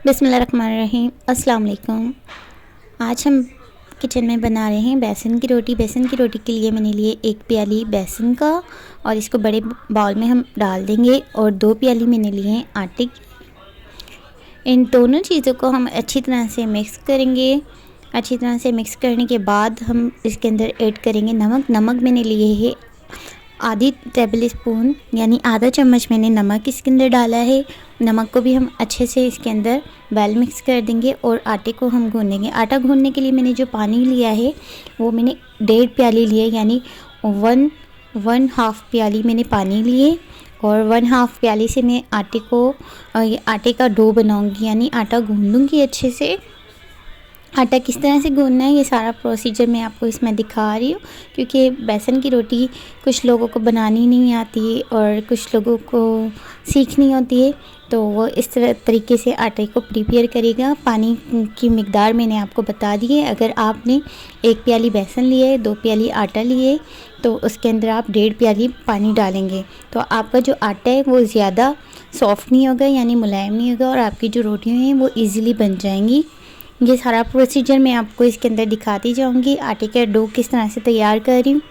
बिस्मिल्लाहिर्रहमानिर्रहीम। अस्सलाम वालेकुम। आज हम किचन में बना रहे हैं बेसन की रोटी। बेसन की रोटी के लिए मैंने लिए 1 प्याली बेसन का और इसको बड़े बाउल में हम डाल देंगे और 2 प्याली मैंने लिए हैं आटे की। इन दोनों चीज़ों को हम अच्छी तरह से मिक्स करेंगे। अच्छी तरह से मिक्स करने के बाद हम इसके अंदर ऐड करेंगे नमक मैंने लिए है आधी टेबल स्पून यानी आधा चम्मच मैंने नमक इसके अंदर डाला है। नमक को भी हम अच्छे से इसके अंदर वेल मिक्स कर देंगे और आटे को हम गूँधेंगे। आटा गूँधने के लिए मैंने जो पानी लिया है वो मैंने 1.5 प्याली लिया, यानी 1.5 प्याली मैंने पानी लिए और 1.5 प्याली से मैं आटे का डो बनाऊंगी, यानी आटा गूँधूँगी अच्छे से। आटा किस तरह से गूँधना है ये सारा प्रोसीजर मैं आपको इसमें दिखा रही हूँ, क्योंकि बेसन की रोटी कुछ लोगों को बनानी नहीं आती और कुछ लोगों को सीखनी होती है, तो वो इस तरीके से आटे को प्रिपेयर करेगा। पानी की मिकदार मैंने आपको बता दी है। अगर आपने 1 प्याली बेसन लिए है, 2 प्याली आटा लिए, तो उसके अंदर आप 1.5 प्याली पानी डालेंगे, तो आपका जो आटा है वो ज़्यादा सॉफ्ट नहीं होगा, यानी मुलायम नहीं होगा और आपकी जो रोटियाँ हैं वो ईज़िली बन जाएंगी। ये सारा प्रोसीजर मैं आपको इसके अंदर दिखाती जाऊंगी। आटे का डो किस तरह से तैयार कर रही हूँ।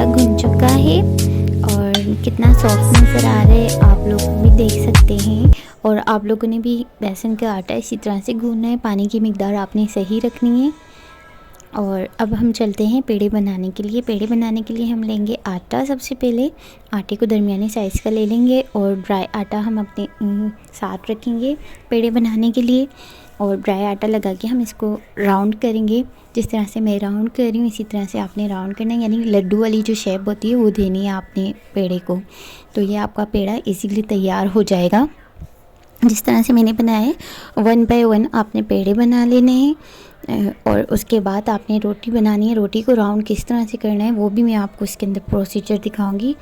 भुन चुका है और कितना सॉफ्ट नज़र आ रहा है, आप लोग भी देख सकते हैं। और आप लोगों ने भी बेसन का आटा इसी तरह से गूंदना है, पानी की मिकदार आपने सही रखनी है। और अब हम चलते हैं पेड़े बनाने के लिए। पेड़े बनाने के लिए हम लेंगे आटा। सबसे पहले आटे को दरमियाने साइज़ का ले लेंगे और ड्राई आटा हम अपने साथ रखेंगे पेड़े बनाने के लिए। और ड्राई आटा लगा के हम इसको राउंड करेंगे। जिस तरह से मैं राउंड कर रही हूँ इसी तरह से आपने राउंड करना है, यानी लड्डू वाली जो शेप होती है वो देनी है आपने पेड़े को। तो ये आपका पेड़ा इजीली तैयार हो जाएगा। जिस तरह से मैंने बनाया है 1 बाय 1 आपने पेड़े बना लेने हैं और उसके बाद आपने रोटी बनानी है। रोटी को राउंड किस तरह से करना है वो भी मैं आपको इसके अंदर प्रोसीजर दिखाऊंगी।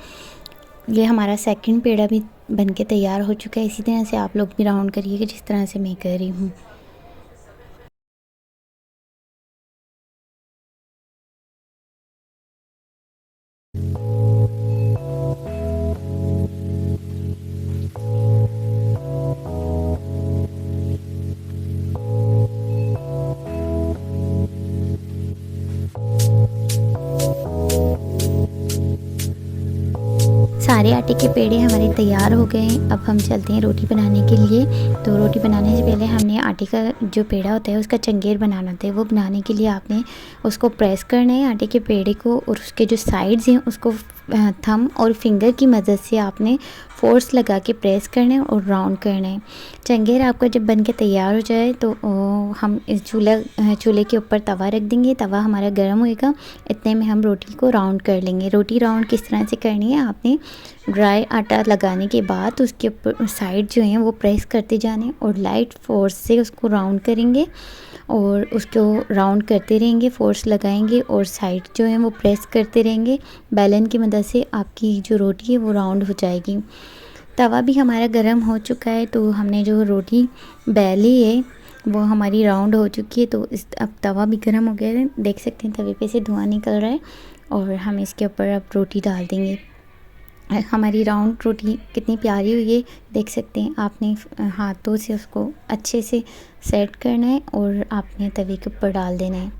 ये हमारा सेकंड पेड़ा भी बनके तैयार हो चुका है। इसी तरह से आप लोग भी राउंड करिएगा जिस तरह से मैं कर रही हूँ। सारे आटे के पेड़े हमारे तैयार हो गए हैं। अब हम चलते हैं रोटी बनाने के लिए। तो रोटी बनाने से पहले हमने आटे का जो पेड़ा होता है उसका चंगेर बनाना होता है। वो बनाने के लिए आपने उसको प्रेस करना है आटे के पेड़े को, और उसके जो साइड्स हैं उसको थंब और फिंगर की मदद से आपने फोर्स लगा के प्रेस करना है और राउंड करना है। चंगेर आपका जब बन के तैयार हो जाए तो हम इस चूल्हे के ऊपर तवा रख देंगे। तवा हमारा गर्म होएगा, इतने में हम रोटी को राउंड कर लेंगे। रोटी राउंड किस तरह से करनी है, आपने ड्राई आटा लगाने के बाद उसके ऊपर साइड जो हैं वो प्रेस करते जाने और लाइट फोर्स से उसको राउंड करेंगे और उसको राउंड करते रहेंगे, फोर्स लगाएंगे और साइड जो है वो प्रेस करते रहेंगे। बेलन की मदद से आपकी जो रोटी है वो राउंड हो जाएगी। तवा भी हमारा गर्म हो चुका है, तो हमने जो रोटी बेली है वो हमारी राउंड हो चुकी है। तो अब तवा भी गर्म हो गया है, देख सकते हैं तवे पे से धुआं निकल रहा है और हम इसके ऊपर अब रोटी डाल देंगे। हमारी राउंड रोटी कितनी प्यारी हुई है देख सकते हैं। आपने हाथों से उसको अच्छे से सेट करना है और आपने तवे के ऊपर डाल देना है।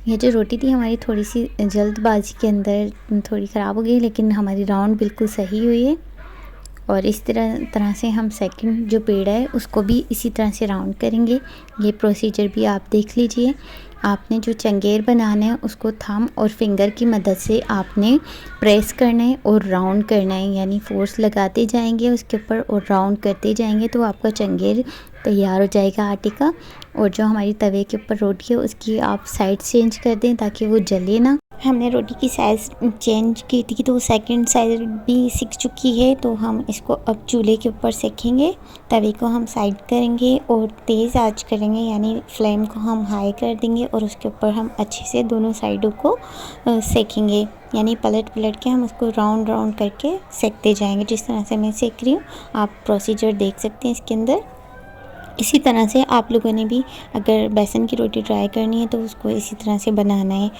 ये जो रोटी थी हमारी थोड़ी सी जल्दबाजी के अंदर थोड़ी ख़राब हो गई, लेकिन हमारी राउंड बिल्कुल सही हुई है। और इस तरह से हम सेकंड जो पेड़ा है उसको भी इसी तरह से राउंड करेंगे। ये प्रोसीजर भी आप देख लीजिए। आपने जो चंगेर बनाना है उसको थंब और फिंगर की मदद से आपने प्रेस करना है और राउंड करना है, यानी फोर्स लगाते जाएंगे उसके ऊपर और राउंड करते जाएंगे तो आपका चंगेर तैयार हो जाएगा आटे का। और जो हमारी तवे के ऊपर रोटी है उसकी आप साइड चेंज कर दें ताकि वो जले ना। हमने रोटी की साइज़ चेंज की थी तो सेकंड साइड भी सिक चुकी है, तो हम इसको अब चूल्हे के ऊपर सेकेंगे। तवे को हम साइड करेंगे और तेज़ आंच करेंगे, यानी फ्लेम को हम हाई कर देंगे और उसके ऊपर हम अच्छे से दोनों साइडों को सेकेंगे, यानी पलट पलट के हम उसको राउंड राउंड करके सेकते जाएंगे। जिस तरह से मैं सेक रही हूँ आप प्रोसीजर देख सकते हैं इसके अंदर। इसी तरह से आप लोगों ने भी अगर बेसन की रोटी ट्राई करनी है तो उसको इसी तरह से बनाना है।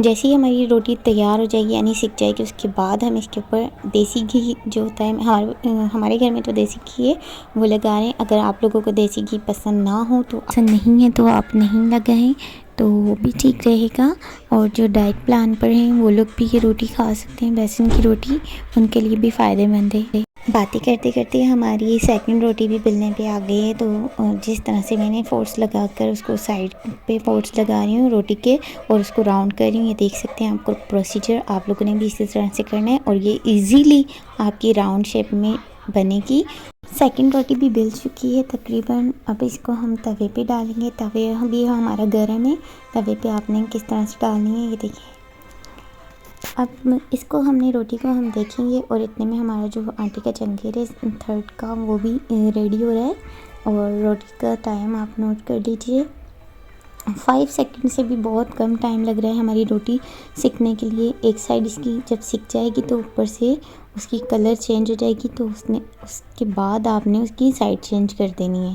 जैसे ही हमारी रोटी तैयार हो जाएगी यानी सिक जाएगी उसके बाद हम इसके ऊपर देसी घी जो होता है, हमारे घर में तो देसी घी है वो लगा रहे हैं। अगर आप लोगों को देसी घी पसंद ना हो तो पसंद नहीं है तो आप नहीं लगाएं तो वो भी ठीक रहेगा। और जो डाइट प्लान पर हैं वो लोग भी ये रोटी खा सकते हैं, बेसन की रोटी उनके लिए भी फ़ायदेमंद है। बातें करते करते हमारी सेकंड रोटी भी बेलने पे आ गई है, तो जिस तरह से मैंने फोर्स लगाकर उसको साइड पे फोर्स लगा रही हूँ रोटी के और उसको राउंड कर रही हूँ। ये देख सकते हैं आपको प्रोसीजर आप लोगों ने भी इसी तरह से करना है और ये इजीली आपकी राउंड शेप में बनेगी। सेकंड रोटी भी बेल चुकी है तकरीबन। अब इसको हम तवे पे डालेंगे। तवे भी हमारा गर्म है, तवे पे आपने किस तरह से डालनी है ये देखिए। अब इसको हमने रोटी को हम देखेंगे और इतने में हमारा जो आटे का चंगेर है थर्ड का वो भी रेडी हो रहा है। और रोटी का टाइम आप नोट कर लीजिए, 5 सेकंड से भी बहुत कम टाइम लग रहा है हमारी रोटी सिकने के लिए। एक साइड इसकी जब सिक जाएगी तो ऊपर से उसकी कलर चेंज हो जाएगी, तो उसके बाद आपने उसकी साइड चेंज कर देनी है।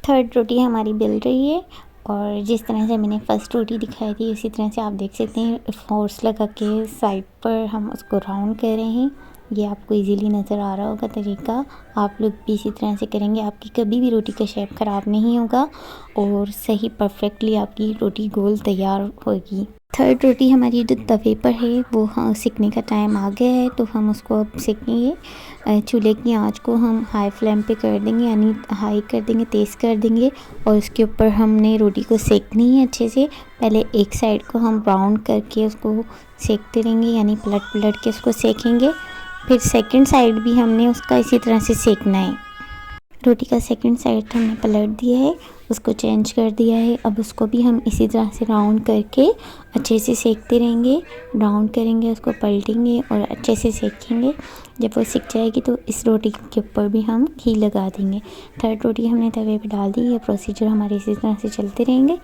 थर्ड रोटी हमारी बेल रही है और जिस तरह से मैंने फ़र्स्ट रोटी दिखाई थी उसी तरह से आप देख सकते हैं फोर्स लगा के साइड पर हम उसको राउंड कर रहे हैं। ये आपको इजीली नज़र आ रहा होगा तरीका, आप लोग भी इसी तरह से करेंगे, आपकी कभी भी रोटी का शेप ख़राब नहीं होगा और सही परफेक्टली आपकी रोटी गोल तैयार होगी। थर्ड रोटी हमारी जो तवे पर है वो सिकने का टाइम आ गया है, तो हम उसको अब सेकेंगे। चूल्हे की आंच को हम हाई फ्लेम पे कर देंगे, यानी हाई कर देंगे, तेज़ कर देंगे और उसके ऊपर हमने रोटी को सेकनी है अच्छे से। पहले एक साइड को हम राउंड करके उसको सेकते रहेंगे, यानी पलट पलट के उसको सेकेंगे। फिर सेकंड साइड भी हमने उसका इसी तरह से सेकना है। रोटी का सेकंड साइड हमने पलट दिया है, उसको चेंज कर दिया है। अब उसको भी हम इसी तरह से राउंड करके अच्छे से सेकते रहेंगे, राउंड करेंगे, उसको पलटेंगे और अच्छे से सेकेंगे। जब वो सिक जाएगी तो इस रोटी के ऊपर भी हम घी लगा देंगे। थर्ड रोटी हमने तवे पे डाल दी। ये प्रोसीजर हमारे इसी तरह से चलते रहेंगे।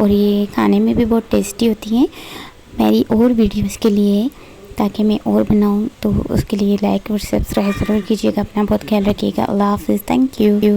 और ये खाने में भी बहुत टेस्टी होती हैं। मेरी और वीडियोस के लिए ताकि मैं और बनाऊं तो उसके लिए लाइक और सब्सक्राइब ज़रूर कीजिएगा। अपना बहुत ख्याल रखिएगा। अल्लाह हाफ़िज़। Thank you.